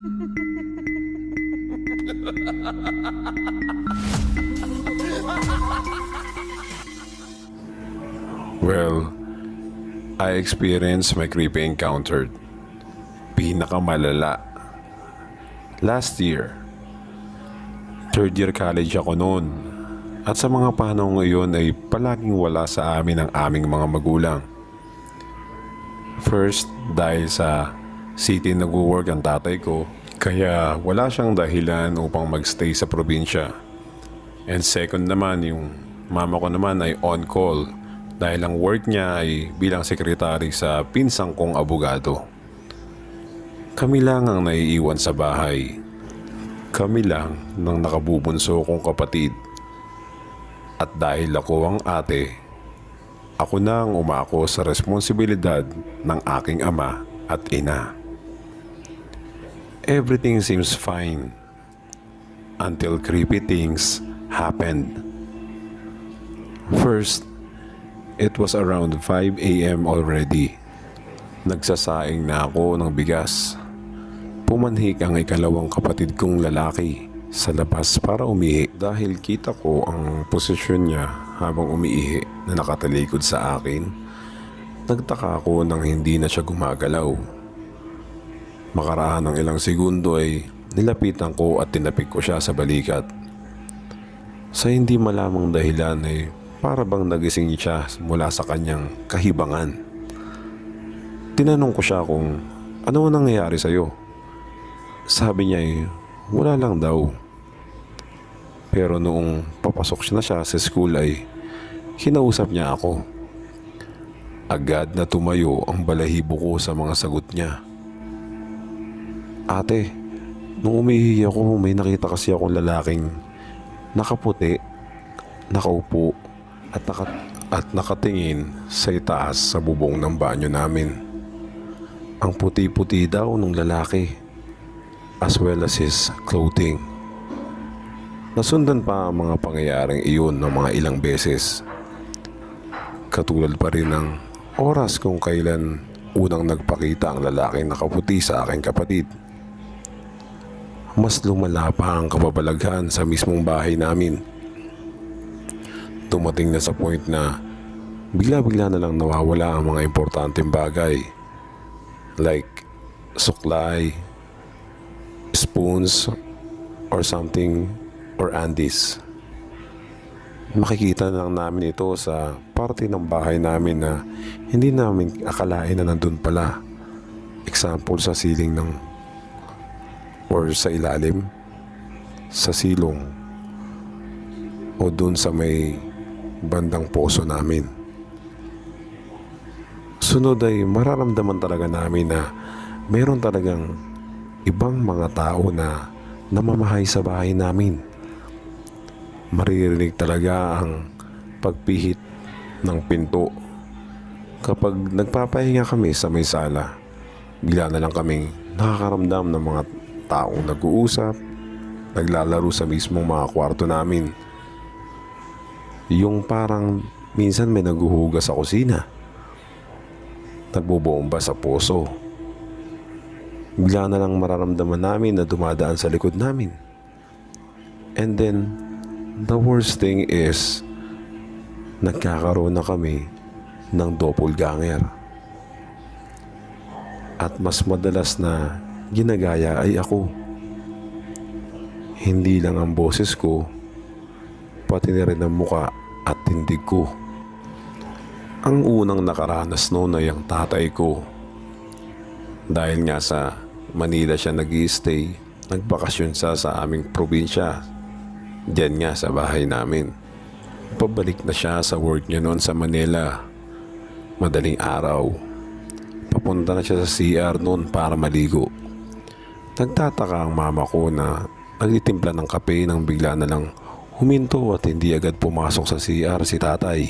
Well, I experienced my creepy encounter. Pinakamalala. Last year, third year college ako noon. At sa mga panahon ngayon ay palaging wala sa amin ang aming mga magulang. First, dahil sa city nag-work ang tatay ko, kaya wala siyang dahilan upang magstay sa probinsya. And second naman, yung mama ko naman ay on call dahil ang work niya ay bilang sekretary sa pinsang kong abogado. Kami lang ang naiiwan sa bahay. Kami lang ng nakabubunso kong kapatid. At dahil ako ang ate, ako na ang umako sa responsibilidad ng aking ama at ina. Everything seems fine until creepy things happened. First, it was around 5 a.m. already. Nagsasaing na ako ng bigas. Pumanhik ang ikalawang kapatid kong lalaki sa labas para umihi dahil kita ko ang posisyon niya habang umiihi na nakatalikod sa akin. Nagtaka ako nang hindi na siya gumagalaw. Makaraan ng ilang segundo ay nilapitan ko at tinapik ko siya sa balikat. Sa hindi malamang dahilan ay para bang nagising siya mula sa kanyang kahibangan. Tinanong ko siya kung ano nangyayari sa'yo. Sabi niya ay wala lang daw. Pero noong papasok na siya sa school ay kinausap niya ako. Agad na tumayo ang balahibo ko sa mga sagot niya. Ate, nung umihi ako may nakita kasi akong lalaking nakaputi, nakaupo at nakatingin sa itaas sa bubong ng banyo namin. Ang puti-puti daw ng lalaki as well as his clothing. Nasundan pa ang mga pangyayaring iyon ng mga ilang beses. Katulad pa rin ng oras kung kailan unang nagpakita ang lalaking nakaputi sa aking kapatid. Mas lumala pa ang kababalaghan sa mismong bahay namin. Dumating na sa point na bigla-bigla na lang nawawala ang mga importanteng bagay like suklay, spoons, or something, or Andes. Makikita lang namin ito sa parte ng bahay namin na hindi namin akalain na nandun pala. Example sa ceiling ng or sa ilalim, sa silong, o dun sa may bandang poso namin. Sunod ay mararamdaman talaga namin na meron talagang ibang mga tao na namamahay sa bahay namin. Maririnig talaga ang pagpihit ng pinto. Kapag nagpapahinga kami sa may sala, bigla na lang kaming nakakaramdam ng mga taong nag-uusap, naglalaro sa mismong mga kwarto namin. Yung parang minsan may naghuhugas sa kusina, nagbobomba sa poso. Bigla na lang mararamdaman namin na dumadaan sa likod namin. And then, the worst thing is, nagkakaroon na kami ng doppelganger. At mas madalas na ginagaya ay ako. Hindi lang ang boses ko, pati na rin ang muka at tindig ko. Ang unang nakaranas noon ay ang tatay ko. Dahil nga sa Manila siya nag-i-stay, nagbakasyon siya sa aming probinsya. Diyan nga sa bahay namin. Pabalik na siya sa work niya noon sa Manila. Madaling araw. Papunta na siya sa CR noon para maligo. Nagtataka ang mama ko na nagtitimpla ng kape nang bigla na lang huminto at hindi agad pumasok sa CR si tatay.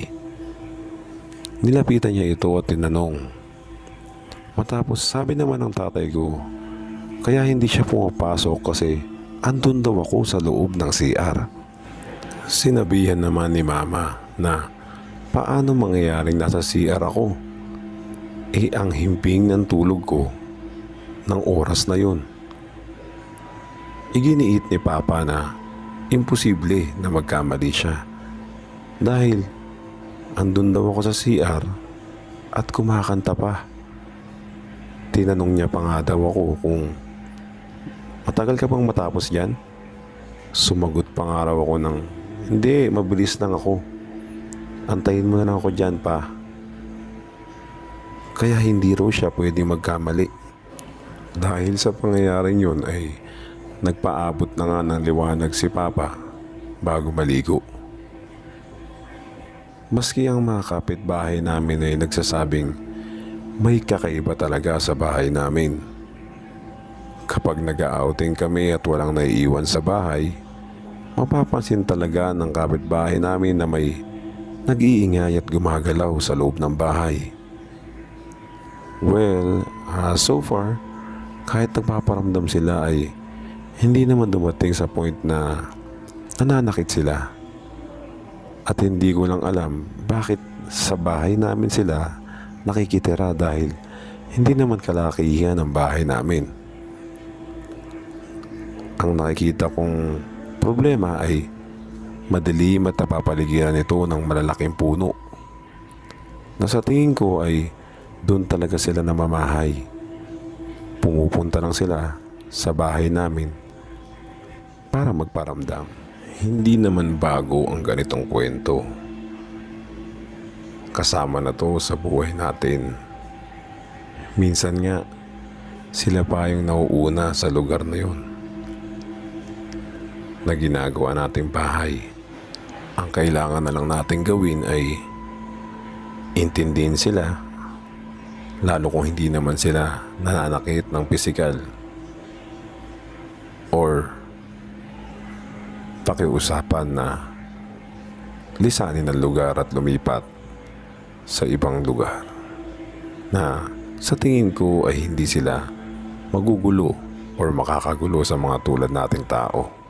Nilapitan niya ito at tinanong. Matapos sabi naman ng tatay ko, kaya hindi siya pumapasok kasi andun daw ako sa loob ng CR. Sinabihan naman ni mama na paano mangyayaring nasa CR ako? Ang himping ng tulog ko ng oras na yun. iginiit ni Papa na imposible na magkamali siya. Dahil andun daw ako sa CR at kumakanta pa. Tinanong niya pa nga daw ako kung matagal ka bang matapos yan? Sumagot pa nga raw ako ng hindi, mabilis lang ako. Antayin mo na lang ako dyan pa. Kaya hindi raw siya pwede magkamali. Dahil sa pangyayaring yun ay nagpaabot na nga ng liwanag si Papa bago maligo. Maski ang mga kapitbahay namin ay nagsasabing may kakaiba talaga sa bahay namin. Kapag nag-outing kami at walang naiiwan sa bahay, mapapansin talaga ng kapitbahay namin na may nag-iingay at gumagalaw sa loob ng bahay. Well, so far, kahit nagpaparamdam sila ay hindi naman dumating sa point na nananakit sila. At hindi ko lang alam bakit sa bahay namin sila nakikitira dahil hindi naman kalakihan ang bahay namin. Ang nakikita kong problema ay madilim at napapaligiran ito ng malalaking puno na sa tingin ko ay doon talaga sila namamahay. Pumupunta lang sila sa bahay namin para magparamdam. Hindi naman bago ang ganitong kwento. Kasama na to sa buhay natin. Minsan nga, sila pa yung nauuna sa lugar na yun na ginagawa nating bahay. Ang kailangan na lang nating gawin ay intindihin sila, lalo kung hindi naman sila nananakit ng pisikal or pakiusapan na lisanin ang lugar at lumipat sa ibang lugar na sa tingin ko ay hindi sila magugulo or makakagulo sa mga tulad nating tao.